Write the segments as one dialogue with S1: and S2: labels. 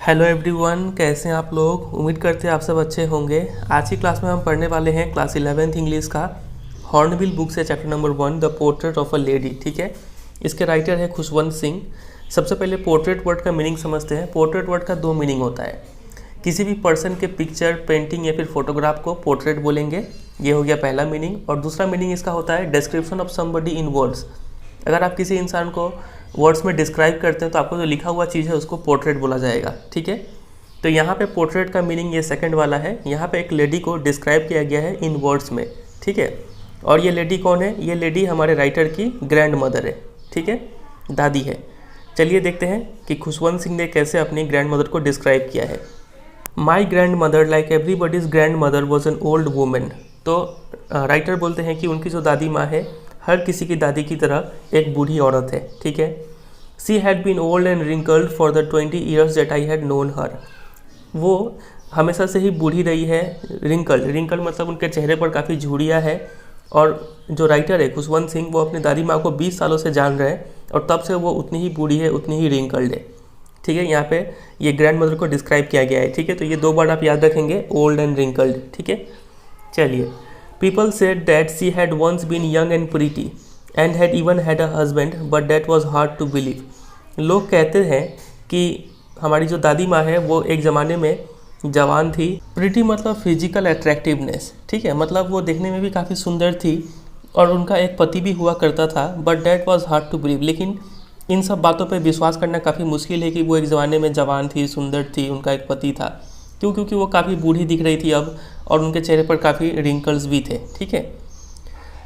S1: Hello everyone, कैसे हैं आप लोग। उम्मीद करते हैं आप सब अच्छे होंगे। आज की क्लास में हम पढ़ने वाले हैं क्लास 11th इंग्लिश का हॉर्नबिल बुक से chapter number 1 the portrait of a lady. ठीक है, इसके राइटर है खुशवंत सिंह। सबसे पहले पोर्ट्रेट वर्ड का मीनिंग समझते हैं। पोर्ट्रेट वर्ड का दो मीनिंग होता है। किसी भी पर्सन के पिक्चर, पेंटिंग या फिर फोटोग्राफ को पोर्ट्रेट बोलेंगे, ये हो गया पहला मीनिंग। और दूसरा मीनिंग इसका होता है description of somebody in words. अगर आप किसी इंसान को वर्ड्स में डिस्क्राइब करते हैं तो आपको जो लिखा हुआ चीज़ है उसको पोर्ट्रेट बोला जाएगा। ठीक है, तो यहाँ पे पोर्ट्रेट का मीनिंग ये सेकंड वाला है। यहाँ पे एक लेडी को डिस्क्राइब किया गया है इन वर्ड्स में। ठीक है, और ये लेडी कौन है? ये लेडी हमारे राइटर की ग्रैंड मदर है। ठीक है, दादी है। चलिए देखते हैं कि खुशवंत सिंह ने कैसे अपनी ग्रैंड मदर को डिस्क्राइब किया है। My grand mother like everybody's grand mother was an old women. तो राइटर बोलते हैं कि उनकी जो दादी माँ है हर किसी की दादी की तरह एक बूढ़ी औरत है। ठीक है, she had been old and wrinkled for the 20 years that I had known her. वो हमेशा से ही बूढ़ी रही है। रिंकल्ड मतलब उनके चेहरे पर काफ़ी झुर्रियाँ है। और जो राइटर है खुशवंत सिंह, वो अपनी दादी माँ को 20 सालों से जान रहे हैं और तब से वो उतनी ही बूढ़ी है, उतनी ही रिंकल्ड है। ठीक है, यहाँ पे ये ग्रैंड मदर को डिस्क्राइब किया गया है। ठीक है, तो ये दो वर्ड आप याद रखेंगे, ओल्ड एंड रिंकल्ड। ठीक है, चलिए। People said that she had once been young and pretty and had even had a husband, but that was hard to believe. लोग कहते हैं कि हमारी जो दादी माँ है वो एक ज़माने में जवान थी। प्रिटी मतलब फिजिकल अट्रैक्टिवनेस। ठीक है, मतलब वो देखने में भी काफ़ी सुंदर थी और उनका एक पति भी हुआ करता था, but that was hard to believe. लेकिन इन सब बातों पर विश्वास करना काफ़ी मुश्किल है कि वो एक ज़माने में जवान थी, सुंदर थी, उनका एक पति था। क्योंकि वो काफ़ी बूढ़ी दिख रही थी अब, और उनके चेहरे पर काफ़ी रिंकल्स भी थे। ठीक है,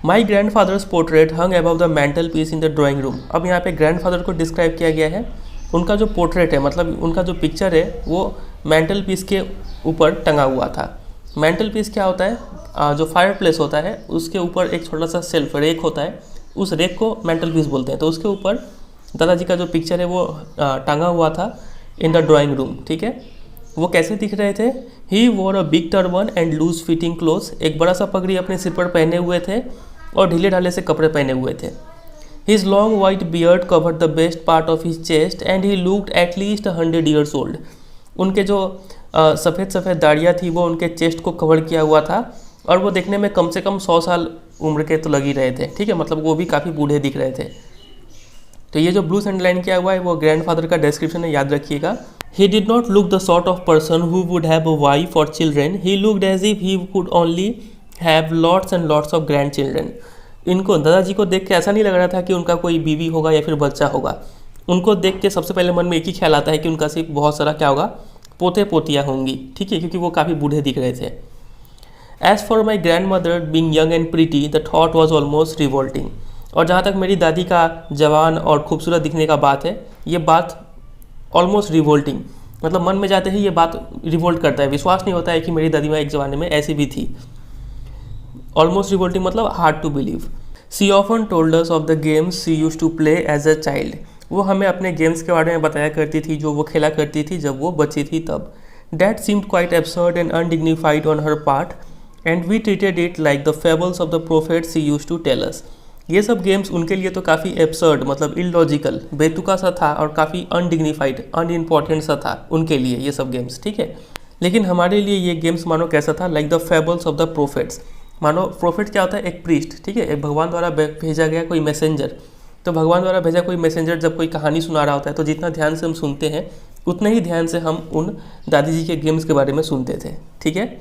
S1: my grandfather's portrait hung above the mantelpiece in the drawing room. अब यहाँ पे ग्रैंड फादर को डिस्क्राइब किया गया है। उनका जो पोर्ट्रेट है, मतलब उनका जो पिक्चर है, वो मैंटल पीस के ऊपर टंगा हुआ था। मैंटल पीस क्या होता है? जो फायर प्लेस होता है उसके ऊपर एक छोटा सा सेल्फ रेक होता है, उस रेक को मैंटल पीस बोलते हैं। तो उसके ऊपर दादाजी का जो पिक्चर है वो टंगा हुआ था इन द ड्राइंग रूम। ठीक है, वो कैसे दिख रहे थे? He wore a big turban and loose fitting clothes. एक बड़ा सा पगड़ी अपने सिर पर पहने हुए थे और ढीले ढाले से कपड़े पहने हुए थे। His long white beard covered the best part of his chest and he looked at least 100 years old. उनके जो सफ़ेद सफ़ेद दाढ़ियाँ थी वो उनके चेस्ट को कवर किया हुआ था और वो देखने में कम से कम 100 साल उम्र के तो लग ही रहे थे। ठीक है, मतलब वो भी काफ़ी बूढ़े दिख रहे थे। तो ये जो ब्लू अंडरलाइन किया हुआ है वो ग्रैंडफादर का डिस्क्रिप्शन है, याद रखिएगा। He did not look the sort of person who would have a wife or children. He looked as if he could only have lots and lots of grandchildren. इनको दादाजी को देख के ऐसा नहीं लग रहा था कि उनका कोई बीवी होगा या फिर बच्चा होगा। उनको देख के सबसे पहले मन में एक ही ख्याल आता है कि उनका सिर्फ बहुत सारा क्या होगा, पोते पोतियाँ होंगी। ठीक है, क्योंकि वो काफ़ी बूढ़े दिख रहे थे। As for my grandmother being young and pretty, the thought was almost revolting. और जहाँ तक मेरी दादी का जवान और खूबसूरत दिखने का बात है, ये बात ऑलमोस्ट रिवोल्टिंग, मतलब मन में जाते ही ये बात रिवोल्ट करता है। विश्वास नहीं होता है कि मेरी दादी माँ एक ज़माने में ऐसी भी थी। ऑलमोस्ट रिवोल्टिंग मतलब hard to believe. She often told us of the games she used to play as a child. वो हमें अपने गेम्स के बारे में बताया करती थी जो वो खेला करती थी जब वो बच्ची थी तब। That seemed quite absurd and undignified on her part and we treated it like the fables of the prophet she used to tell us. ये सब गेम्स उनके लिए तो काफ़ी एब्सर्ड मतलब इलॉजिकल, बेतुका सा था और काफ़ी अनडिग्निफाइड, अनइम्पॉर्टेंट सा था उनके लिए ये सब गेम्स। ठीक है, लेकिन हमारे लिए ये गेम्स मानो कैसा था, like the fables of the prophets. मानो प्रोफेट क्या होता है? एक प्रीस्ट। ठीक है, एक भगवान द्वारा भेजा गया कोई मैसेंजर। तो भगवान द्वारा भेजा कोई मैसेंजर जब कोई कहानी सुना रहा होता है तो जितना ध्यान से हम सुनते हैं उतने ही ध्यान से हम उन दादी जी के गेम्स के बारे में सुनते थे। ठीक है,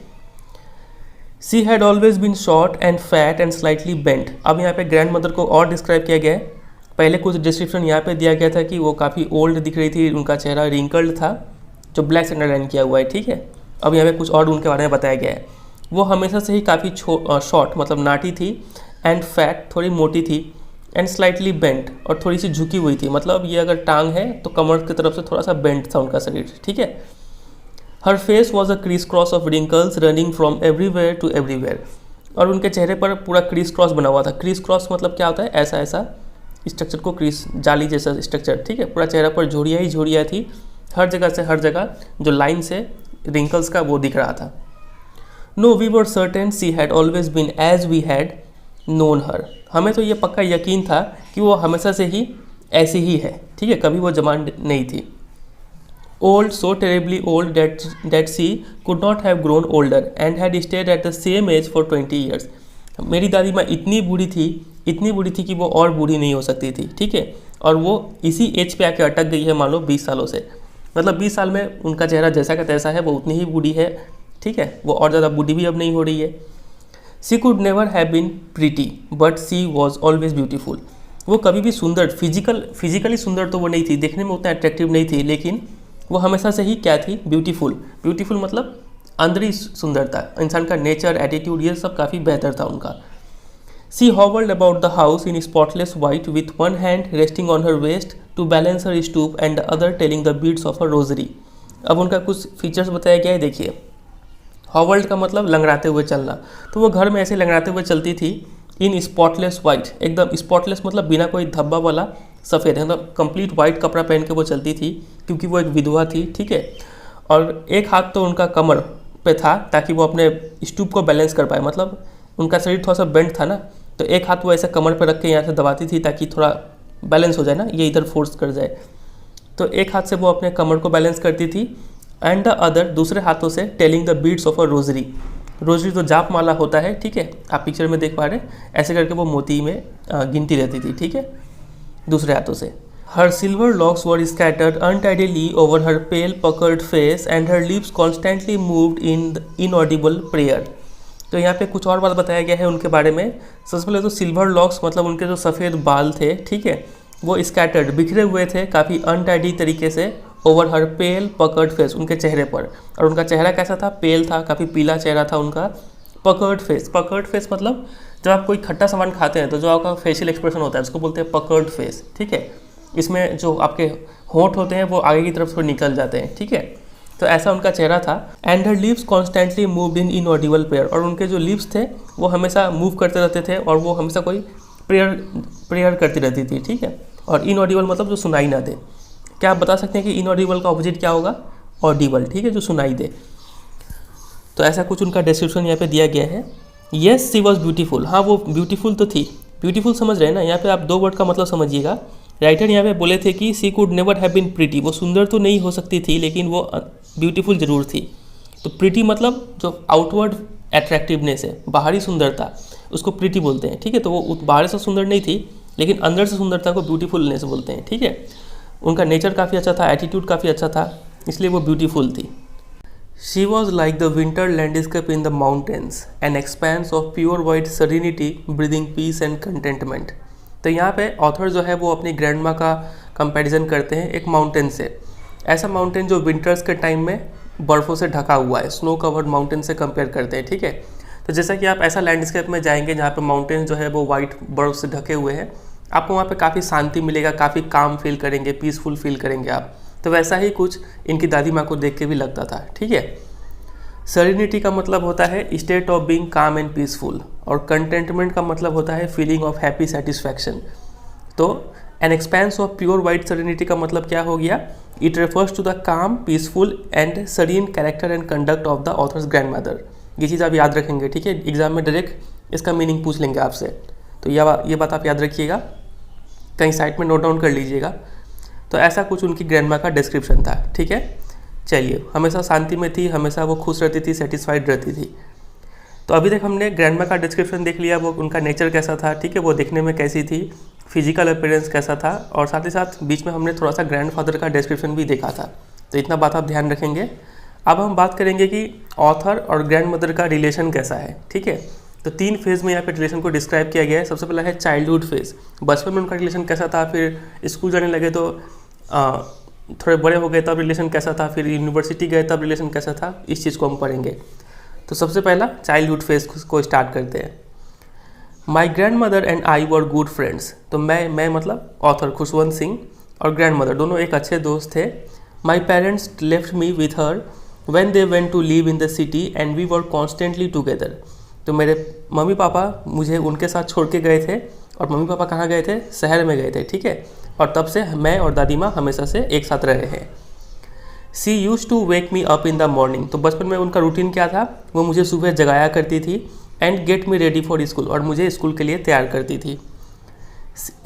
S1: she had always been short and fat and slightly bent. अब यहाँ पे ग्रैंड मदर को और डिस्क्राइब किया गया है। पहले कुछ डिस्क्रिप्शन यहाँ पे दिया गया था कि वो काफ़ी ओल्ड दिख रही थी, उनका चेहरा रिंकल्ड था, जो ब्लैक से अंडरलाइन किया हुआ है। ठीक है, अब यहाँ पे कुछ और उनके बारे में बताया गया है। वो हमेशा से ही काफ़ी शॉर्ट मतलब नाटी थी, एंड फैट थोड़ी मोटी थी, एंड स्लाइटली बेंट और थोड़ी सी झुकी हुई थी। मतलब ये अगर टांग है तो कमर की तरफ से थोड़ा सा बेंट था उनका शरीर। ठीक है, her face was a crisscross of wrinkles running from everywhere to everywhere. और उनके चेहरे पर पूरा क्रीस क्रॉस बना हुआ था। क्रीस क्रॉस मतलब क्या होता है? ऐसा ऐसा स्ट्रक्चर को, क्रीस जाली जैसा स्ट्रक्चर। ठीक है, पूरा चेहरा पर झुर्रियाँ ही झुर्रियाँ थी, हर जगह से हर जगह जो लाइन से रिंकल्स का वो दिख रहा था। No we were certain she had always been as we had known her. हमें तो ये पक्का यकीन था कि वो हमेशा से ही ऐसी ही है। ठीक है, कभी वो जवान नहीं थी। old, so terribly old that she could not have grown older and had stayed at the same age for 20 years. मेरी दादी माँ इतनी बूढ़ी थी कि वो और बूढ़ी नहीं हो सकती थी, ठीक है, और वो इसी एज पे आके अटक गई है मान लो 20 सालों से। मतलब 20 साल में उनका चेहरा जैसा का तैसा है, वो उतनी ही बूढ़ी है, ठीक है, वो और ज़्यादा बूढ़ी भी अब नहीं हो रही है। She could never have been pretty but she was always beautiful. वो कभी भी सुंदर, फिजिकली सुंदर तो वो नहीं थी, देखने में उतना अट्रैक्टिव नहीं थी, लेकिन वो हमेशा से ही क्या थी, ब्यूटीफुल मतलब अंदरी सुंदरता, इंसान का नेचर, एटीट्यूड, ये सब काफ़ी बेहतर था उनका। She hovered about the house in spotless white with one hand resting on her waist to balance her stoop and the other telling the beads of her rosary. अब उनका कुछ फीचर्स बताया गया है, देखिए। हॉवर्ड का मतलब लंगड़ाते हुए चलना, तो वो घर में ऐसे लंगड़ाते हुए चलती थी। इन स्पॉटलेस वाइट, एकदम स्पॉटलेस मतलब बिना कोई धब्बा वाला सफ़ेद, मतलब कंप्लीट वाइट कपड़ा पहन के वो चलती थी, क्योंकि वो एक विधवा थी, ठीक है। और एक हाथ तो उनका कमर पे था ताकि वो अपने स्टूप को बैलेंस कर पाए, मतलब उनका शरीर थोड़ा सा बेंड था ना, तो एक हाथ वो ऐसे कमर पे रख के यहाँ से दबाती थी ताकि थोड़ा बैलेंस हो जाए ना, ये इधर फोर्स कर जाए। तो एक हाथ से वो अपने कमर को बैलेंस करती थी, एंड द अदर, दूसरे हाथों से telling the beads of a rosary. Rosary तो जाप माला होता है, ठीक है, आप पिक्चर में देख पा रहे हैं, ऐसे करके वो मोती में गिनती रहती थी, ठीक है, दूसरे हाथों से। Her silver locks were scattered untidily over her pale puckered face and her lips constantly moved in inaudible prayer. तो यहाँ पे कुछ और बात बताया गया है उनके बारे में। सबसे पहले तो सिल्वर लॉक्स मतलब उनके जो सफ़ेद बाल थे, ठीक है, वो स्कैटर्ड, बिखरे हुए थे काफ़ी अनटाइडी तरीके से, over her pale puckered face, उनके चेहरे पर। और उनका चेहरा कैसा था, पेल था, काफ़ी पीला चेहरा था उनका। पकर्ड फेस मतलब जब आप कोई खट्टा सामान खाते हैं तो जो आपका फेशियल एक्सप्रेशन होता है उसको बोलते हैं पकर्ड फेस, ठीक है। इसमें जो आपके होंठ होते हैं वो आगे की तरफ थोड़े निकल जाते हैं, ठीक है, तो ऐसा उनका चेहरा था। And her lips constantly moved in inaudible prayer, और उनके जो लिप्स थे वो हमेशा मूव करते रहते थे, और वो हमेशा कोई प्रेयर करती रहती थी, ठीक है। और इनऑडिबल मतलब जो सुनाई ना दे। क्या आप बता सकते हैं कि इनऑडिबल का ऑपोजिट क्या होगा, ऑडिबल, ठीक है, जो सुनाई दे। तो ऐसा कुछ उनका डिस्क्रिप्शन यहाँ पे दिया गया है। येस सी वॉज ब्यूटीफुल, हाँ वो ब्यूटीफुल तो थी। ब्यूटीफुल समझ रहे हैं ना, यहाँ पे आप दो वर्ड का मतलब समझिएगा। राइटर यहाँ पे बोले थे कि she could never have been pretty, वो सुंदर तो नहीं हो सकती थी लेकिन वो ब्यूटीफुल जरूर थी। तो प्रीटी मतलब जो आउटवर्ड अट्रैक्टिवनेस है, बाहरी सुंदरता, उसको प्रीटी बोलते हैं, ठीक है। तो वो बाहर से सुंदर नहीं थी लेकिन अंदर से सुंदरता को ब्यूटीफुलनेस बोलते हैं, ठीक है। उनका नेचर काफ़ी अच्छा था, एटीट्यूड काफ़ी अच्छा था, इसलिए वो ब्यूटीफुल थी। She was like the winter landscape in the mountains, an expanse of pure white serenity breathing peace and contentment. तो यहाँ पे ऑथर जो है वो अपनी ग्रैंड माँ का कंपैरिजन करते हैं एक माउंटेन से। ऐसा माउंटेन जो विंटर्स के टाइम में बर्फ़ों से ढका हुआ है, स्नो कवर्ड माउंटेन से कंपेयर करते हैं, ठीक है। तो जैसा कि आप ऐसा लैंडस्केप में जाएंगे जहाँ पे माउंटेन जो है वो वाइट बर्फ़ से ढके हुए हैं, आपको वहाँ पे काफ़ी शांति मिलेगा, काफ़ी काम फील करेंगे, पीसफुल फील करेंगे आप। तो वैसा ही कुछ इनकी दादी माँ को देख के भी लगता था, ठीक है। सेरेनिटी का मतलब होता है state of being calm and peaceful, और कंटेंटमेंट का मतलब होता है फीलिंग ऑफ हैप्पी सेटिस्फैक्शन। तो an expanse of pure white serenity का मतलब क्या हो गया, it refers to the calm, peaceful and serene character and conduct of the author's grandmother. ये चीज़ आप याद रखेंगे, ठीक है, एग्जाम में डायरेक्ट इसका मीनिंग पूछ लेंगे आपसे, तो ये बात आप याद रखिएगा, कहीं साइड में नोट डाउन कर लीजिएगा। तो ऐसा कुछ उनकी ग्रैंड माँ का डिस्क्रिप्शन था, ठीक है। चलिए, हमेशा शांति में थी, हमेशा वो खुश रहती थी, सेटिस्फाइड रहती थी। तो अभी तक हमने ग्रैंड माँ का डिस्क्रिप्शन देख लिया, वो उनका नेचर कैसा था, ठीक है, वो दिखने में कैसी थी, फिजिकल अपीयरेंस कैसा था, और साथ ही साथ बीच में हमने थोड़ा सा ग्रैंडफादर का डिस्क्रिप्शन भी देखा था। तो इतना बात आप ध्यान रखेंगे। अब हम बात करेंगे कि ऑथर और ग्रैंड मदर का रिलेशन कैसा है, ठीक है। तो 3 फेज़ में यहाँ पे रिलेशन को डिस्क्राइब किया गया है। सबसे पहला है चाइल्डहुड फेज़, बचपन में उनका रिलेशन कैसा था, फिर स्कूल जाने लगे तो थोड़े बड़े हो गए तब रिलेशन कैसा था, फिर यूनिवर्सिटी गए तब रिलेशन कैसा था, इस चीज़ को हम पढ़ेंगे। तो सबसे पहला चाइल्डहुड फेज़ को स्टार्ट करते हैं। My grand mother and I were good friends. तो मैं मतलब ऑथर खुशवंत सिंह और ग्रैंड मदर दोनों एक अच्छे दोस्त थे। My parents left me with her when they went to live in the city and we were constantly together. तो मेरे मम्मी पापा मुझे उनके साथ छोड़ के गए थे, और मम्मी पापा कहाँ गए थे, शहर में गए थे, ठीक है, और तब से मैं और दादी माँ हमेशा से एक साथ रहे हैं। She used to wake me up in the morning. तो बचपन में उनका रूटीन क्या था, वो मुझे सुबह जगाया करती थी, and get me ready for school, और मुझे स्कूल के लिए तैयार करती थी।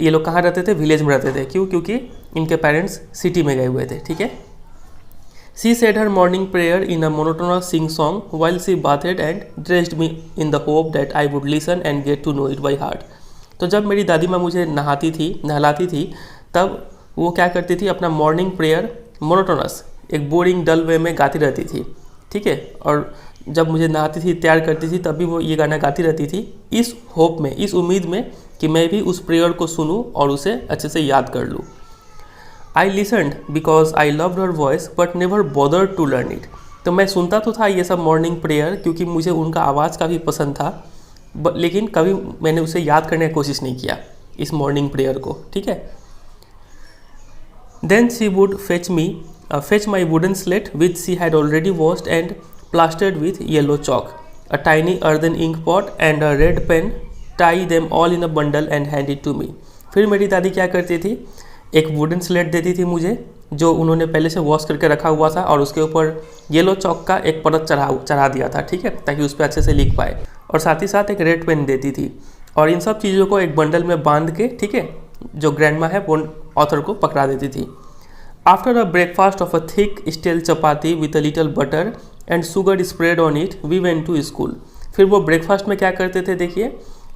S1: ये लोग कहाँ रहते थे, विलेज में रहते थे। क्यों, क्योंकि इनके पेरेंट्स सिटी में गए हुए थे, ठीक है। She said her morning prayer in a monotonous sing song while she bathed and dressed me in the hope that I would listen and get to know it by heart. तो जब मेरी दादी माँ मुझे नहलाती थी तब वो क्या करती थी, अपना मॉर्निंग प्रेयर मोनोटोनस एक बोरिंग डल वे में गाती रहती थी, ठीक है। और जब मुझे नहाती थी, तैयार करती थी, तब भी वो ये गाना गाती रहती थी, इस होप में, इस उम्मीद में कि मैं भी उस प्रेयर को सुनूं और उसे अच्छे से याद कर लूँ। I listened because I loved her voice but never bothered to learn it. तो मैं सुनता तो था ये सब मॉर्निंग प्रेयर क्योंकि मुझे उनका आवाज़ काफ़ी पसंद था, लेकिन कभी मैंने उसे याद करने की कोशिश नहीं किया, इस मॉर्निंग प्रेयर को, ठीक है। Then she would fetch my wooden slate which she had already washed and plastered with yellow chalk, a tiny earthen ink pot and a red pen, tie them all in a bundle and hand it to me। फिर मेरी दादी क्या करती थी, एक wooden slate देती थी मुझे जो उन्होंने पहले से वॉश करके रखा हुआ था और उसके ऊपर येलो चॉक का एक परत चढ़ा दिया था, ठीक है, ताकि उस पर अच्छे से लिख पाए, और साथ ही साथ एक रेड पेन देती थी। और इन सब चीज़ों को एक बंडल में बांध के, ठीक है, जो ग्रैंडमा है वो ऑथर को पकड़ा देती थी। After a breakfast of a thick stale chapati with a little butter and sugar spread on it, we went to school। फिर वो ब्रेकफास्ट में क्या करते थे, देखिए,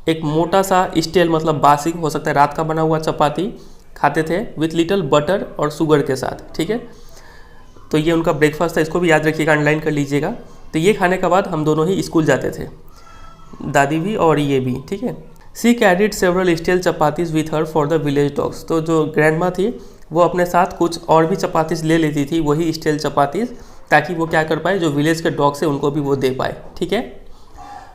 S1: एक मोटा सा स्टेल मतलब बासी, हो सकता है रात का बना हुआ चपाती खाते थे विथ लिटल बटर और शुगर के साथ, ठीक है। तो ये उनका ब्रेकफास्ट था, इसको भी याद रखिएगा, अंडरलाइन कर लीजिएगा। तो ये खाने के बाद हम दोनों ही स्कूल जाते थे, दादी भी और ये भी, ठीक है। She carried several stale chapatis with her for the village dogs. तो जो ग्रैंडमा थी वो अपने साथ कुछ और भी चपातीज ले लेती थी, वही स्टेल चपातीज, ताकि वो क्या कर पाए, जो विलेज के डॉग्स है उनको भी वो दे पाए, ठीक है।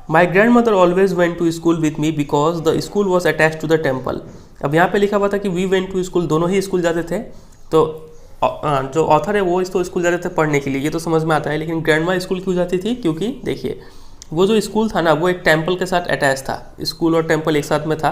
S1: My grandmother always went to school with me because the school was attach to the temple. अब यहाँ पे लिखा हुआ था कि वी वेंट टू स्कूल, दोनों ही स्कूल जाते थे। तो जो ऑथर है वो तो स्कूल जाते थे पढ़ने के लिए, ये तो समझ में आता है, लेकिन ग्रैंडमा स्कूल क्यों जाती थी, क्योंकि देखिए वो जो स्कूल था ना वो एक टेम्पल के साथ अटैच था, स्कूल और टेम्पल एक साथ में था।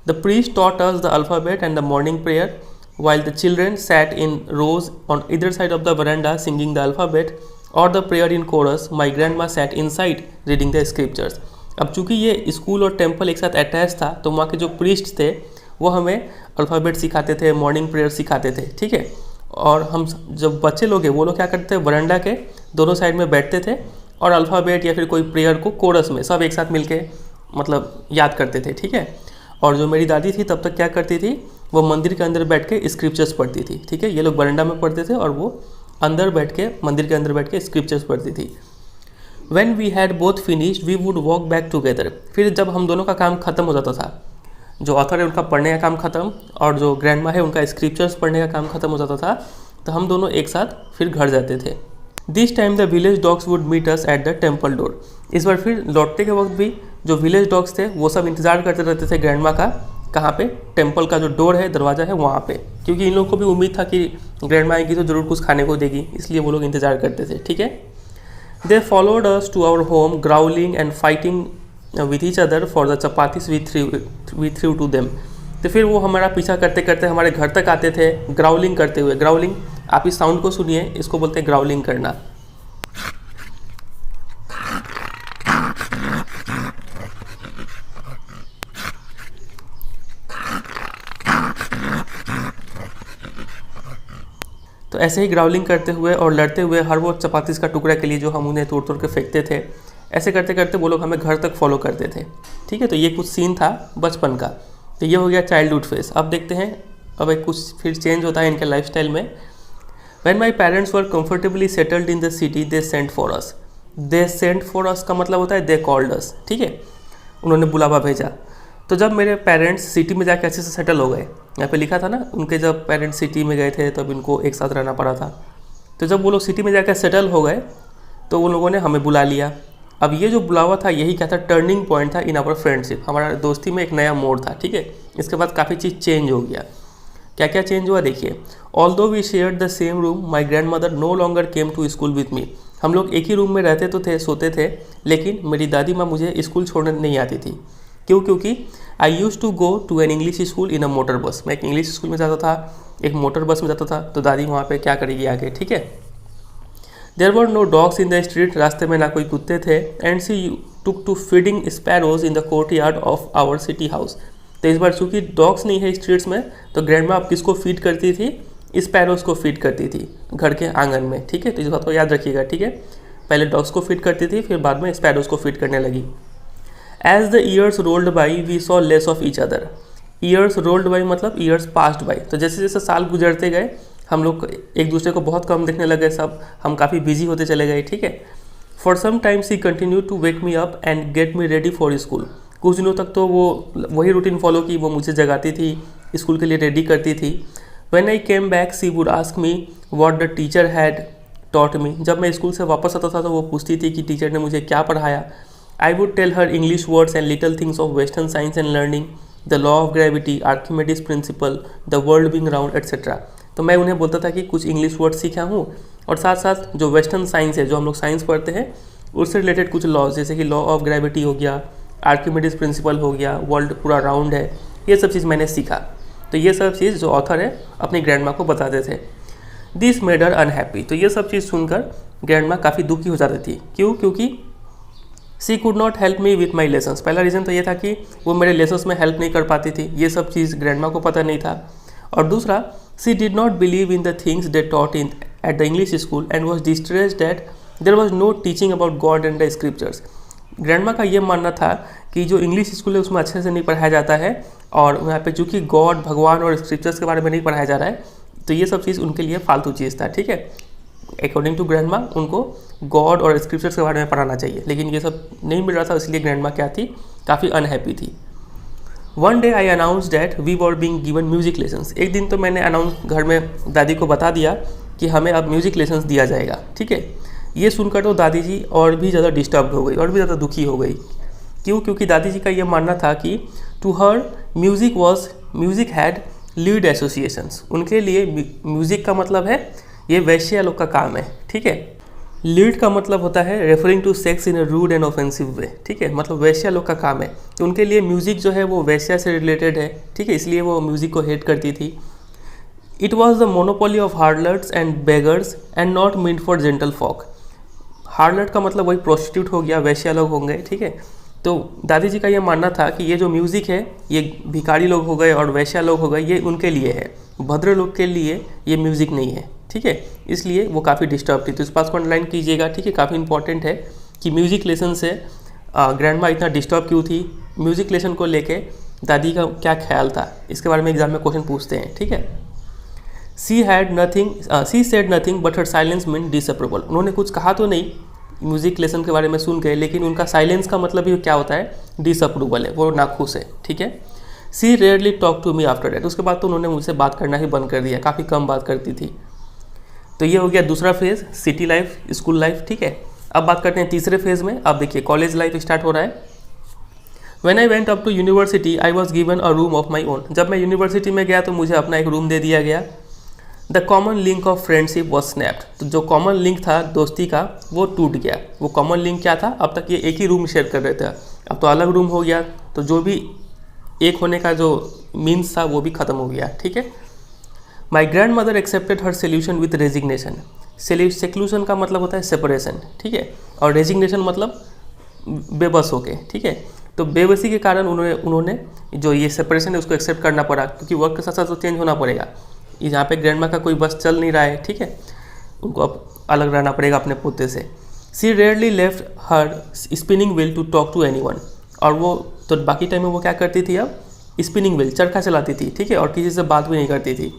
S1: The priest taught us the alphabet and the morning prayer while the children sat in rows on either side of the veranda singing the alphabet or the prayer in chorus, my grandma sat inside reading the scriptures। अब चूंकि ये school और temple एक साथ attach था तो वहाँ के जो प्रीस्ट थे वो हमें अल्फ़ाबेट सिखाते थे, मॉर्निंग प्रेयर सिखाते थे, ठीक है। और हम जब बच्चे लोग हैं वो लोग क्या करते थे, वरांडा के दोनों साइड में बैठते थे और अल्फ़ाबेट या फिर कोई प्रेयर को कोरस में सब एक साथ मिलके मतलब याद करते थे, ठीक है। और जो मेरी दादी थी तब तक क्या करती थी, वो मंदिर के अंदर बैठ के स्क्रिप्चर्स पढ़ती थी, ठीक है। ये लोग बरंडा में पढ़ते थे और वो अंदर बैठ के, मंदिर के अंदर बैठ के स्क्रिप्चर्स पढ़ती थी। When we had both finished, we would walk back together। फिर जब हम दोनों का काम खत्म हो जाता था, जो ऑथर है उनका पढ़ने का काम खत्म और जो ग्रैंडमा है उनका स्क्रिप्चर्स पढ़ने का काम खत्म हो जाता था, तो हम दोनों एक साथ फिर घर जाते थे। This time the village dogs would meet us at the temple door. इस बार फिर लौटते के वक्त भी जो विलेज डॉग्स थे वो सब इंतज़ार करते रहते थे ग्रैंडमा का, कहाँ पे, टेम्पल का जो डोर है, दरवाज़ा है वहाँ पे, क्योंकि इन लोगों को भी उम्मीद था कि ग्रैंडमा आएगी तो ज़रूर कुछ खाने को देगी, इसलिए वो लोग इंतज़ार करते थे, ठीक है। They followed us to our home growling and fighting with each other for the chapatis we threw to them. तो फिर वो हमारा पीछा करते करते हमारे घर तक आते थे, ग्राउलिंग करते हुए। ग्राउलिंग, आप इस साउंड को सुनिए, इसको बोलते हैं ग्राउलिंग करना। तो ऐसे ही ग्राउलिंग करते हुए और लड़ते हुए हर वो चपातीस का टुकड़ा के लिए जो हम उन्हें तोड़ तोड़ के फेंकते थे, ऐसे करते करते वो लोग हमें घर तक फॉलो करते थे, ठीक है। तो ये कुछ सीन था बचपन का। तो ये हो गया चाइल्डहुड फेस। अब देखते हैं, अब एक कुछ फिर चेंज होता है इनके लाइफस्टाइल में। When my parents were comfortably settled in the city they sent for us. They sent for us का मतलब होता है दे कॉल्ड अस, ठीक है, उन्होंने बुलावा भेजा। तो जब मेरे पेरेंट्स सिटी में जाके अच्छे से सेटल हो गए, यहाँ पे लिखा था ना, उनके जब पेरेंट्स सिटी में गए थे तब इनको एक साथ रहना पड़ा था। तो जब वो लोग सिटी में जाकर सेटल हो गए तो उन लोगों ने हमें बुला लिया। अब ये जो बुलावा था यही क्या था, टर्निंग पॉइंट था इन आवर फ्रेंडशिप। हमारा दोस्ती में एक नया मोड़ था, ठीक है। इसके बाद काफ़ी चीज़ चेंज हो गया। क्या क्या चेंज हुआ देखिए। Although we shared the same room, my grandmother no longer came to school with me. हम लोग एक ही रूम में रहते तो थे, सोते थे, लेकिन मेरी दादी माँ मुझे स्कूल छोड़ने नहीं आती थी। क्यों? क्योंकि I used to go to an English school in a motor bus. मैं एक इंग्लिश स्कूल में जाता था, एक मोटर बस में जाता था, तो दादी वहाँ पे क्या करेगी आगे, ठीक है। There were no dogs in the street, रास्ते में ना कोई कुत्ते थे। And she took to feeding sparrows in the courtyard of our city house. तो इस बार चूँकि डॉग्स नहीं है स्ट्रीट्स में, तो ग्रैंडमा आप किसको फीड करती थी, स्पैरोज को फीड करती थी घर के आंगन में, ठीक है। तो इस बात को याद रखिएगा, ठीक है। पहले डॉग्स को फीड करती थी, फिर बाद में स्पैरोज को फीड करने लगी। As the years rolled by we saw less of each other. Years rolled by मतलब ईयर्स पास्ड बाई, तो जैसे जैसे साल गुजरते गए हम लोग एक दूसरे को बहुत कम देखने लगे, सब हम काफ़ी बिजी होते चले गए, ठीक है। For some times he continue to wake me up and get me ready for school. कुछ दिनों तक तो वो वही रूटीन फॉलो की, वो मुझे जगाती थी, स्कूल के लिए रेडी करती थी। When I came back she would ask me what the teacher had taught me. जब मैं स्कूल से वापस आता था तो वो पूछती थी कि टीचर ने मुझे क्या पढ़ाया। I would tell her English words and little things of western science and learning, the law of gravity, Archimedes principle, the world being round etcetera. तो मैं उन्हें बोलता था कि कुछ इंग्लिश वर्ड सीखा हूँ और साथ साथ जो वेस्टर्न साइंस है, जो हम लोग साइंस पढ़ते हैं, उससे रिलेटेड कुछ लॉज, जैसे कि लॉ ऑफ ग्रेविटी हो गया, आर्किमिडीज प्रिंसिपल हो गया, वर्ल्ड पूरा राउंड है, ये सब चीज़ मैंने सीखा। तो ये सब चीज़ जो ऑथर है अपनी ग्रैंड माँ को बताते थे। This made her unhappy. तो ये सब चीज़ सुनकर ग्रैंड माँ काफ़ी दुखी हो जाती थी। क्यों? क्योंकि she could not help me with my lessons. पहला रीज़न तो ये था कि वो मेरे लेसन्स में हेल्प नहीं कर पाती थी, ये सब चीज़ ग्रैंड माँ को पता नहीं था। और दूसरा, she did not believe in the things they taught in at the English school and was distressed that there was no teaching about God and the scriptures. Grand माँ का ये मानना था कि जो इंग्लिश स्कूल है उसमें अच्छे से नहीं पढ़ाया जाता है और यहाँ पे चूँकि गॉड, भगवान और स्क्रिप्चर्स के बारे में नहीं पढ़ाया जा रहा है, तो ये सब चीज़ उनके लिए फालतू चीज़ था, ठीक है। अकॉर्डिंग टू ग्रैंड माँ उनको गॉड और स्क्रिप्चर्स के बारे में पढ़ाना चाहिए, लेकिन ये सब नहीं मिल रहा था, इसलिए ग्रैंड माँ क्या थी, काफ़ी अनहैप्पी थी। One day I announce that we were being given music lessons. एक दिन तो मैंने अनाउंस घर में दादी को बता दिया कि हमें अब म्यूजिक लेसन्स दिया जाएगा, ठीक है। ये सुनकर तो दादी जी और भी ज़्यादा डिस्टर्ब हो गई और भी ज़्यादा दुखी हो गई। क्यों? क्योंकि दादी जी का ये मानना था कि to her music had lead associations. उनके लिए म्यूज़िक का मतलब है ये वैश्य लोग का काम है, ठीक है। लीड का मतलब होता है referring to sex in a rude and offensive way, ठीक है, मतलब वैश्य लोग का काम है। तो उनके लिए म्यूज़िक जो है वो वैश्य से रिलेटेड है, ठीक है, इसलिए वो म्यूज़िक को हेट करती थी। It was the monopoly of harlots and beggars and not meant for gentle folk. Harlot का मतलब वही प्रोस्टिट्यूट हो गया, वैश्य लोग होंगे, ठीक है। तो दादी जी का ये मानना था कि ये जो म्यूज़िक है ये भिखारी लोग हो गए और वैश्य लोग हो गए, ये उनके लिए है, भद्र लोग के लिए ये म्यूज़िक नहीं है, ठीक है। इसलिए वो काफ़ी डिस्टर्ब थी। तो इस बात को अंडरलाइन कीजिएगा, ठीक है, काफ़ी इंपॉर्टेंट है कि म्यूज़िक लेसन से ग्रैंड माँ इतना डिस्टर्ब क्यों थी, म्यूज़िक लेसन को लेके दादी का क्या ख्याल था, इसके बारे में एग्जाम में क्वेश्चन पूछते हैं, ठीक है। She said nothing but her silence mean disapproval. उन्होंने कुछ कहा तो नहीं म्यूज़िक लेसन के बारे में सुन के, लेकिन उनका साइलेंस का मतलब ही क्या होता है, डिसअप्रूवल है, वो नाखुश है, ठीक है। She rarely talk to me after that. उसके बाद तो उन्होंने मुझसे बात करना ही बंद कर दिया, काफ़ी कम बात करती थी। तो ये हो गया दूसरा phase, city life, school life, ठीक है। अब बात करते हैं तीसरे फेज़ में। अब देखिए कॉलेज लाइफ स्टार्ट हो रहा है। When I went up to university I was given a room of my own. जब मैं यूनिवर्सिटी में गया तो मुझे अपना एक रूम दे दिया गया। The common link of friendship was snapped. तो जो कॉमन लिंक था दोस्ती का वो टूट गया। वो कॉमन लिंक क्या था, अब तक ये एक ही रूम शेयर कर रहे थे, अब तो अलग रूम हो गया, तो जो भी एक होने का जो मीन्स था वो भी ख़त्म हो गया, ठीक है। My grandmother accepted her solution with resignation. Seclusion का मतलब होता है सेपरेशन, ठीक है, और रेजिग्नेशन मतलब बेबस होके, ठीक है। तो बेबसी के कारण उन्होंने जो ये सेपरेशन है उसको एक्सेप्ट करना पड़ा, क्योंकि वर्क के साथ साथ तो चेंज होना पड़ेगा। यहाँ पे ग्रैंड माँ का कोई बस चल नहीं रहा है, ठीक है, उनको अब अलग रहना पड़ेगा अपने पोते से। She rarely left her spinning wheel to talk to anyone. और वो तो बाकी टाइम में वो क्या करती थी, अब स्पिनिंग व्हील, चरखा चलाती थी, ठीक है, और किसी से बात भी नहीं करती थी।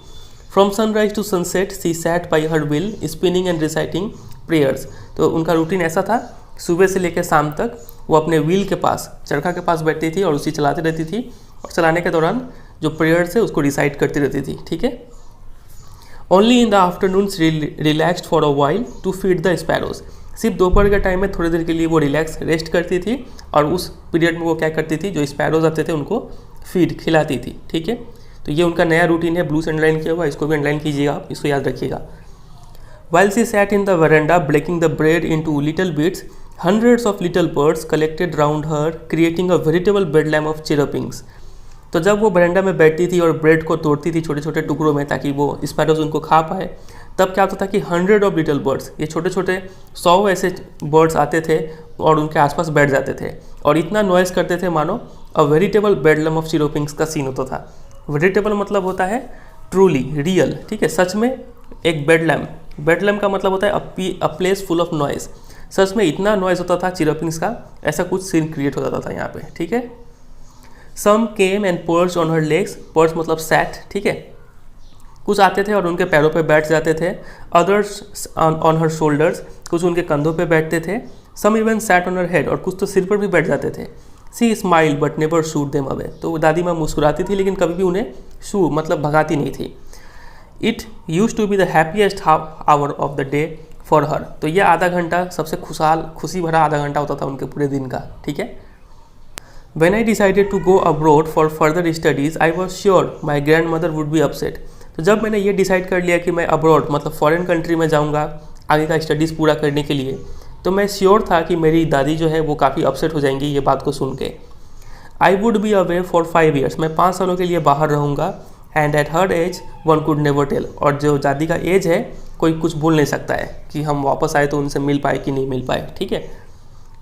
S1: From sunrise to sunset she sat by her wheel spinning and reciting prayers. तो उनका रूटीन ऐसा था, सुबह से लेकर शाम तक वो अपने व्हील के पास, चरखा के पास बैठती थी और उसी चलाती रहती थी, और चलाने के दौरान जो प्रेयर्स है उसको रिसाइट करती रहती थी, ठीक है। Only in the afternoons relaxed for a while to feed the sparrows. सिर्फ दोपहर के टाइम में थोड़ी देर के लिए वो रिलैक्स रेस्ट करती थी, और उस पीरियड में वो क्या करती थी, जो स्पैरोज आते थे उनको फीड खिलाती थी, ठीक है। तो ये उनका नया रूटीन है, ब्लू से अंडरलाइन किया हुआ, इसको भी अंडरलाइन कीजिएगा आप, इसको याद रखिएगा। While she sat in the verandah breaking the bread into little bits, hundreds of little birds collected round her creating a veritable bedlam of chirrupings। तो जब वो बरंडा में बैठती थी और ब्रेड को तोड़ती थी छोटे छोटे टुकड़ों में ताकि वो स्पैरोज उनको खा पाए, तब क्या होता था कि 100 ऑफ लिटिल बर्ड्स, ये छोटे छोटे 100 ऐसे बर्ड्स आते थे और उनके आसपास बैठ जाते थे और इतना नॉइस करते थे मानो अ वेरिटेबल बेडलम ऑफ चिरोपिंग्स का सीन होता था। वेरिटेबल मतलब होता है ट्रूली, रियल, ठीक है, सच में एक बेडलैम का मतलब होता है a place full of noise. सच में इतना नॉइज़ होता था चिरपिंग्स का, ऐसा कुछ सीन क्रिएट होता था यहाँ पे, ठीक है। Some came and perch on her legs, perch मतलब सैट, ठीक है, कुछ आते थे और उनके पैरों पे बैठ जाते थे। अदर्स ऑन हर शोल्डर्स, कुछ उनके कंधों पे बैठते थे। Some even sat on her head, और कुछ तो सिर पर भी बैठ जाते थे। She smile but never shooed them away, तो दादी माँ मुस्कुराती थी लेकिन कभी भी उन्हें शू मतलब भगाती नहीं थी। It use to be the happiest half hour of the day for her, तो ये आधा घंटा सबसे खुशी भरा आधा घंटा होता था उनके पूरे दिन का, ठीक है। When I decided to go abroad for further studies, I was sure my grandmother would be upset. तो जब मैंने ये डिसाइड कर लिया कि मैं अब्रॉड मतलब फॉरेन कंट्री में जाऊँगा आगे का स्टडीज़ पूरा करने के लिए, तो मैं श्योर था कि मेरी दादी जो है वो काफ़ी अपसेट हो जाएंगी ये बात को सुन के। I would be away for 5 years, मैं 5 सालों के लिए बाहर रहूँगा। And at her age one could never tell, और जो दादी का एज है कोई कुछ बोल नहीं सकता है कि हम वापस आए तो उनसे मिल पाए कि नहीं मिल पाए, ठीक है,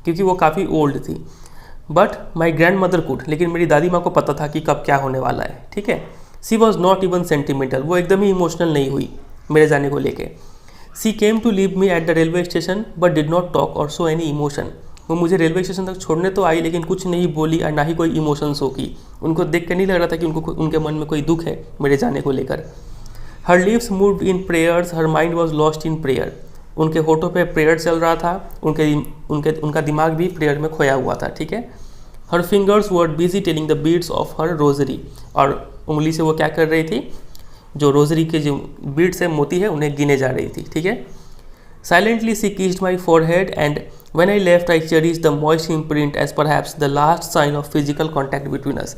S1: क्योंकि वो काफ़ी ओल्ड थी। But my grand mother could, लेकिन मेरी दादी माँ को पता था कि कब क्या होने वाला है, ठीक है। सी वॉज नॉट इवन सेंटिमेंटल, वो एकदम ही इमोशनल नहीं हुई मेरे जाने को लेके। She came to leave me at the railway station but did not talk or show any emotion, वो मुझे रेलवे स्टेशन तक छोड़ने तो आई लेकिन कुछ नहीं बोली और ना ही कोई इमोशन शो की। उनको देख कर नहीं लग रहा था कि उनके मन में कोई दुख है मेरे जाने को लेकर। हर lips moved in prayers, her mind was lost in prayer, उनके होठों पे प्रेयर चल रहा था, उनका दिमाग भी प्रेयर में खोया हुआ था, ठीक है। हर fingers were busy telling the beads of her rosary, और उंगली से वो क्या कर रही थी, जो रोजरी के जो बीड्स है मोती है उन्हें गिने जा रही थी, ठीक है। Silently she kissed my forehead and when I left I cherished the moist imprint as perhaps the last sign of physical contact between us,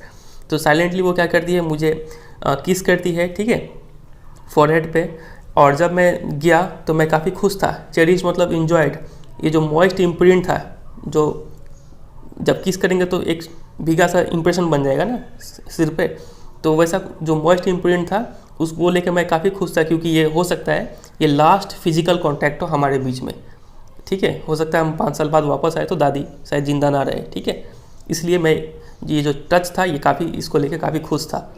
S1: तो साइलेंटली वो क्या करती है, मुझे किस करती है, ठीक है, फोरहेड पे। और जब मैं गया तो मैं काफ़ी खुश था। चेरिश मतलब इन्जॉयड, ये जो मॉइस्ट इम्प्रिंट था, जो जब किस करेंगे तो एक भीगा सा इंप्रेशन बन जाएगा ना सिर पे, तो वैसा जो मॉइस्ट इम्प्रिंट था वो लेकर मैं काफ़ी खुश था, क्योंकि ये हो सकता है ये लास्ट फिजिकल कॉन्टैक्ट हो हमारे बीच में, ठीक है। हो सकता है हम 5 साल बाद वापस आए तो दादी शायद जिंदा ना रहे, ठीक है, इसलिए मैं ये जो टच था ये काफ़ी इसको लेकर काफ़ी खुश था।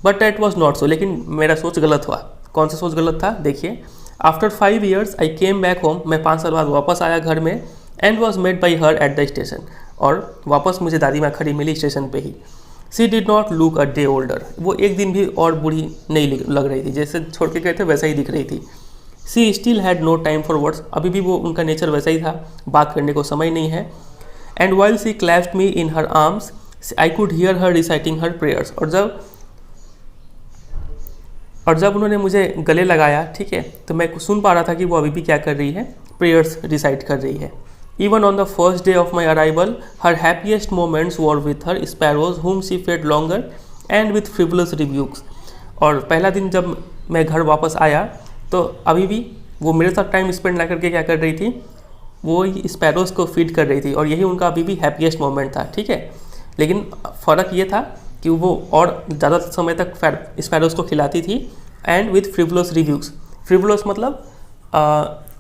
S1: But that was not so, लेकिन मेरा सोच गलत हुआ। कौन सा सोच गलत था, देखिए। After 5 years I came back home, मैं 5 साल बाद वापस आया घर में। And was met by her at the station, और वापस मुझे दादी माँ खड़ी मिली स्टेशन पे ही। She did not look a day older, वो एक दिन भी और बूढ़ी नहीं लग रही थी, जैसे छोड़ के गए थे वैसा ही दिख रही थी। She still had no time for words, अभी भी वो उनका नेचर वैसा ही था, बात करने को समय नहीं है। And while she clasped me in her arms I could hear her reciting her prayers, और जब उन्होंने मुझे गले लगाया, ठीक है, तो मैं सुन पा रहा था कि वो अभी भी क्या कर रही है, प्रेयर्स रिसाइट कर रही है। Even on the first day of my arrival, her happiest moments were with her sparrows whom she fed longer and with frivolous rebukes. और पहला दिन जब मैं घर वापस आया तो अभी भी वो मेरे साथ टाइम स्पेंड ना करके क्या कर रही थी, वो स्पैरोज़ को फीड कर रही थी, और यही उनका अभी भी हैप्पीएस्ट मोमेंट था, ठीक है। लेकिन फ़र्क ये था कि वो और ज़्यादा समय तक स्पैरोज़ को खिलाती थी। एंड विथ फ्रिवलोस रिव्यूज़, फ्रिवलोस मतलब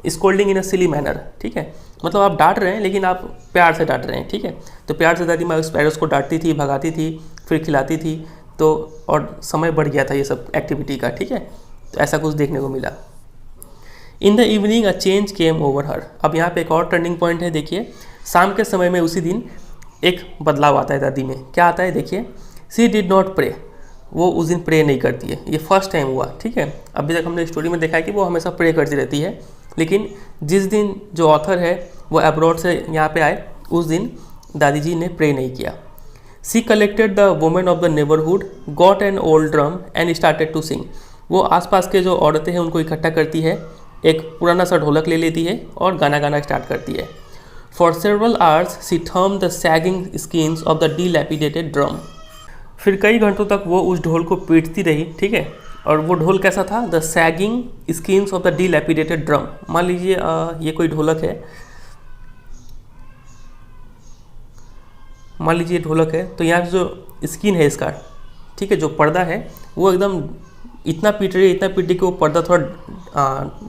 S1: स्कोल्डिंग इन अ सिली मैनर, ठीक है, मतलब आप डांट रहे हैं लेकिन आप प्यार से डांट रहे हैं, ठीक है। तो प्यार से दादी माँ स्पैरोज़ को डांटती थी, भगाती थी, फिर खिलाती थी, तो और समय बढ़ गया था ये सब एक्टिविटी का, ठीक है। तो ऐसा कुछ देखने को मिला। इन the evening a change came over हर, अब यहाँ पे एक और टर्निंग पॉइंट है, देखिए। शाम के समय में उसी दिन एक बदलाव आता है दादी में। क्या आता है, देखिए। सी डिड नॉट प्रे, वो उस दिन प्रे नहीं करती है, ये फर्स्ट टाइम हुआ, ठीक है। अभी तक हमने स्टोरी में देखा है कि वो हमेशा प्रे करती रहती है, लेकिन जिस दिन जो ऑथर है वो अब्रॉड से यहाँ पे आए, उस दिन दादी जी ने प्रे नहीं किया। She collected the women of the neighbourhood, got an old drum and started to sing, वो आसपास के जो औरतें हैं उनको इकट्ठा करती है, एक पुराना सा ढोलक ले लेती है और गाना गाना स्टार्ट करती है। For several hours she thrummed the sagging skins of the dilapidated drum, फिर कई घंटों तक वो उस ढोल को पीटती रही, ठीक है। और वो ढोल कैसा था, the sagging skins of the dilapidated drum. मान लीजिए ये कोई ढोलक है, मान लीजिए ढोलक है, तो यहाँ जो स्किन है इसका, ठीक है, जो पर्दा है वो एकदम इतना पीट रही है, इतना पीट रही कि वो पर्दा थोड़ा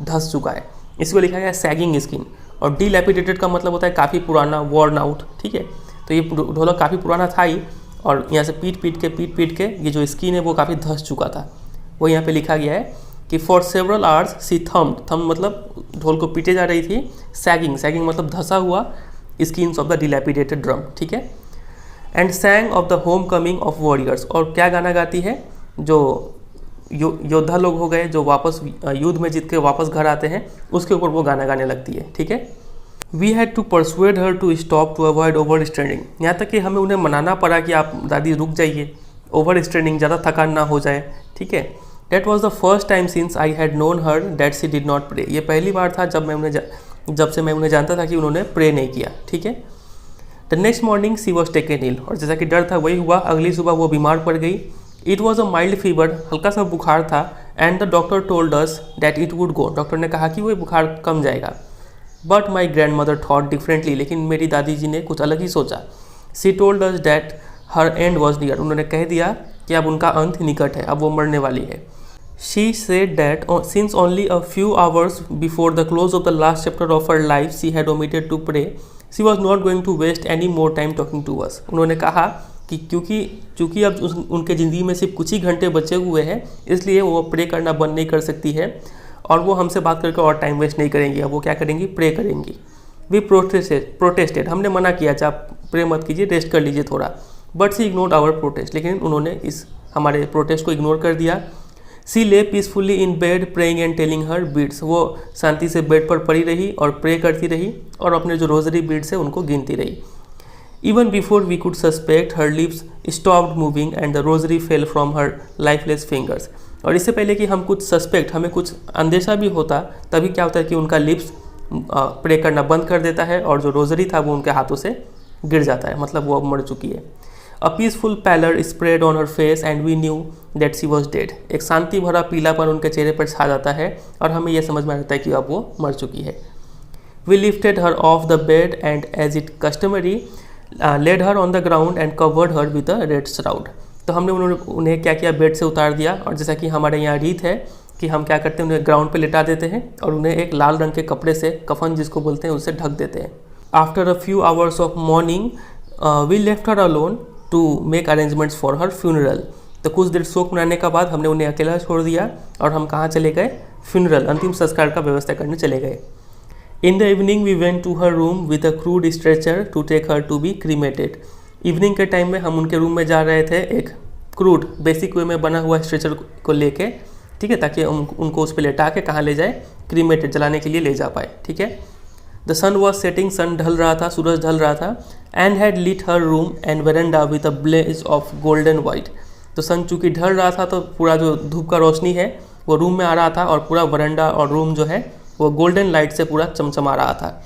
S1: धंस चुका है, इसको लिखा गया है सैगिंग स्किन। और डिलैपिडेटेड का मतलब होता है काफ़ी पुराना, वॉर्न आउट, ठीक है। तो ये ढोलक काफ़ी पुराना था ही, और यहाँ से पीट पीट के ये जो स्किन है वो काफ़ी धंस चुका था। वो यहाँ पे लिखा गया है कि फॉर सेवरल आवर्स सी थम मतलब ढोल को पीटे जा रही थी, सैगिंग मतलब धंसा हुआ skins of the dilapidated drum, ठीक है, and सैंग of the home coming of warriors, और क्या गाना गाती है, जो योद्धा लोग हो गए जो वापस युद्ध में जीत के वापस घर आते हैं, उसके ऊपर वो गाना गाने लगती है, ठीक है। We had to persuade her to stop to avoid overstraining, यहाँ तक कि हमें उन्हें मनाना पड़ा कि आप दादी रुक जाइए, ओवर स्ट्रेनिंग, ज़्यादा थकान ना हो जाए, ठीक है। That was the first time since I had known her that she did not pray, ये पहली बार था जब से मैं उन्हें जानता था कि उन्होंने प्रे नहीं किया, ठीक है। The next morning she was taken ill, और जैसा कि डर था वही हुआ, अगली सुबह वो बीमार पड़ गई। It was a mild fever, हल्का सा बुखार था, and the doctor told us that it would go, doctor ने कहा कि वो बुखार कम जाएगा। But my grand mother thought differently, लेकिन मेरी दादी जी ने कुछ अलग ही सोचा। सी told us that her and was near, उन्होंने कह दिया कि अब उनका अंत निकट है, अब वो मरने वाली है। She said that since only a few hours before the close of the last chapter of her life she had omitted to pray, she was not going to waste any more time talking to us. उन्होंने कहा कि क्योंकि अब उनके ज़िंदगी में सिर्फ कुछ ही घंटे बचे हुए हैं, इसलिए वो प्रे करना बंद नहीं कर सकती है और वो हमसे बात करके और टाइम वेस्ट नहीं करेंगी। अब वो क्या करेंगी, प्रे करेंगी। वी प्रोटेस्टेड, हमने मना किया कि आप प्रे मत कीजिए, रेस्ट कर लीजिए थोड़ा। But she ignored our protest, लेकिन उन्होंने इस हमारे प्रोटेस्ट को इग्नोर कर दिया। सी ले peacefully in bed praying and telling her beads, वो शांति से बेड पर पड़ी रही और प्रे करती रही और अपने जो रोजरी बीड्स है उनको गिनती रही। Even before we could suspect her lips stopped moving and the rosary fell from her lifeless fingers, और इससे पहले कि हम कुछ सस्पेक्ट, हमें कुछ अंदेशा भी होता, तभी क्या होता है कि उनका लिप्स प्रे करना बंद कर देता है और जो रोजरी था वो उनके हाथों से गिर जाता है, मतलब वो अब मर चुकी है। A peaceful pallor spread on her face and we knew that she was dead. एक शांति भरा पीलापन उनके चेहरे पर छा जाता है और हमें यह समझ में आता है कि अब वो मर चुकी है। We lifted her off the bed and as it customary laid her on the ground and covered her with a red shroud. तो हमने उन्हें क्या किया, बेड से उतार दिया, और जैसा कि हमारे यहाँ रीत है कि हम क्या करते हैं, उन्हें ग्राउंड पे लिटा देते हैं और उन्हें एक लाल रंग के कपड़े से, कफन जिसको बोलते हैं, उससे ढक देते हैं। After a few hours of mourning, we left her alone to make arrangements for her funeral. तो कुछ देर शोक मनाने के बाद हमने उन्हें अकेला छोड़ दिया और हम कहाँ चले गए, फ्यूनरल, अंतिम संस्कार का व्यवस्था करने चले गए। In the evening we went to her room with a crude stretcher to take her to be cremated. Evening के टाइम में हम उनके रूम में जा रहे थे एक क्रूड बेसिक वे में बना हुआ स्ट्रेचर को लेके, ठीक है, ताकि उनको उस पर लेटा के कहाँ ले जाए, क्रीमेटेड, जलाने के लिए ले जा पाए, ठीक है। The sun was setting, sun ढल रहा था, सूरज ढल रहा था, and had lit her room and veranda with a blaze of golden white. तो सन चूँकि ढल रहा था तो पूरा जो धूप का रोशनी है वो रूम में आ रहा था और पूरा वरंडा और रूम जो है वो गोल्डन लाइट से पूरा चमचमा रहा था।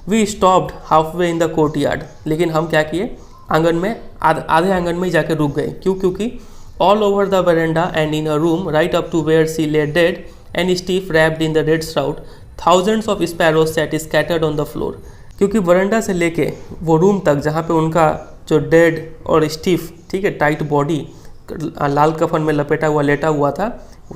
S1: We stopped halfway in the courtyard, लेकिन हम क्या किए, आंगन में आधे आंगन में ही जाके रुक गए। क्योंकि all over the veranda and in a room right up to where she lay dead and stiff wrapped in the red shroud thousands of sparrows sat scattered on the floor. क्योंकि वरंडा से लेके वो room तक जहाँ पे उनका जो dead और स्टीफ, ठीक है, टाइट बॉडी लाल कफन में लपेटा हुआ लेटा हुआ था,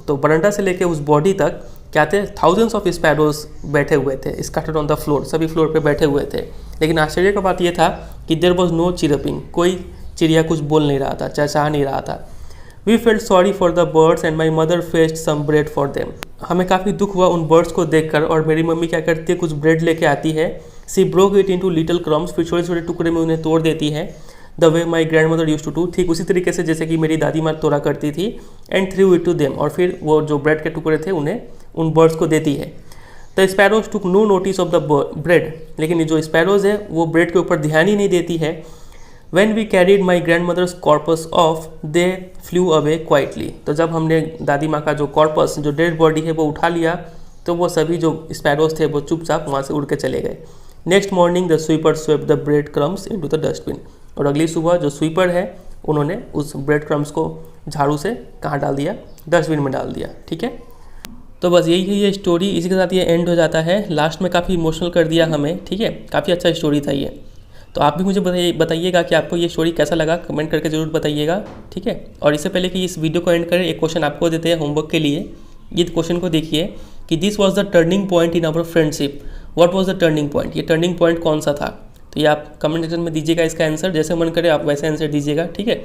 S1: तो वरंडा से लेके उस बॉडी तक क्या थे, थाउजेंड्स ऑफ स्पैरोज बैठे हुए थे, स्कैटर्ड ऑन द फ्लोर, सभी फ्लोर पे बैठे हुए थे। लेकिन आश्चर्य का बात ये था कि देयर वॉज नो चिरपिंग, कोई चिड़िया कुछ बोल नहीं रहा था, चहचहा नहीं रहा था। We felt sorry for the birds and my mother fetched some bread for them. हमें काफ़ी दुख हुआ उन बर्ड्स को देखकर, और मेरी मम्मी क्या करती है, कुछ ब्रेड लेके आती है। She broke it into little crumbs, फिर छोटे छोटे टुकड़े में उन्हें तोड़ देती है। The way my grandmother used to do, ठीक उसी तरीके से जैसे कि मेरी दादी माँ तोड़ा करती थी। And threw it to them, और फिर वो जो ब्रेड के टुकड़े थे उन्हें उन बर्ड्स को देती है। The sparrows took no notice of the bread, लेकिन जो स्पैरोज है वो ब्रेड के ऊपर ध्यान ही नहीं देती है। When we carried my grandmother's corpus off, they flew away quietly. तो जब हमने दादी माँ का जो कॉर्पस, जो डेड बॉडी है वो उठा लिया, तो वो सभी जो स्पैरोज थे वो चुपचाप वहाँ से उड़ के चले गए। Next morning the sweeper swept the bread crumbs into the dustbin, और अगली सुबह जो स्वीपर है उन्होंने उस ब्रेड क्रम्स को झाड़ू से कहाँ डाल दिया, डस्टबिन में डाल दिया, ठीक है। तो बस यही है ये स्टोरी, इसी के साथ ये एंड हो जाता है। लास्ट में काफ़ी इमोशनल कर दिया हमें, ठीक है, काफ़ी अच्छा स्टोरी था ये। तो आप भी मुझे बताइएगा कि आपको ये स्टोरी कैसा लगा, कमेंट करके ज़रूर बताइएगा, ठीक है। और इससे पहले कि इस वीडियो को एंड करें, एक क्वेश्चन आपको देते हैं होमवर्क के लिए। ये क्वेश्चन को देखिए कि this was the turning point in our friendship, what was the turning point, ये टर्निंग पॉइंट कौन सा था। तो ये आप कमेंट सेक्शन में दीजिएगा इसका आंसर, जैसे मन करे आप वैसे आंसर दीजिएगा, ठीक है।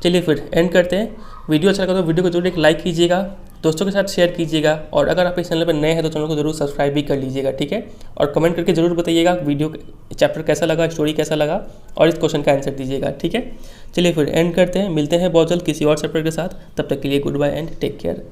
S1: चलिए फिर एंड करते हैं। वीडियो अच्छा लगा तो वीडियो को जरूर एक लाइक कीजिएगा, दोस्तों के साथ शेयर कीजिएगा, और अगर आप इस चैनल पर नए हैं तो चैनल को जरूर सब्सक्राइब भी कर लीजिएगा, ठीक है। और कमेंट करके जरूर बताइएगा वीडियो चैप्टर कैसा लगा, स्टोरी कैसा लगा, और इस क्वेश्चन का आंसर दीजिएगा, ठीक है। चलिए फिर एंड करते हैं, मिलते हैं बहुत जल्द किसी और चैप्टर के साथ। तब तक के लिए goodbye and take care.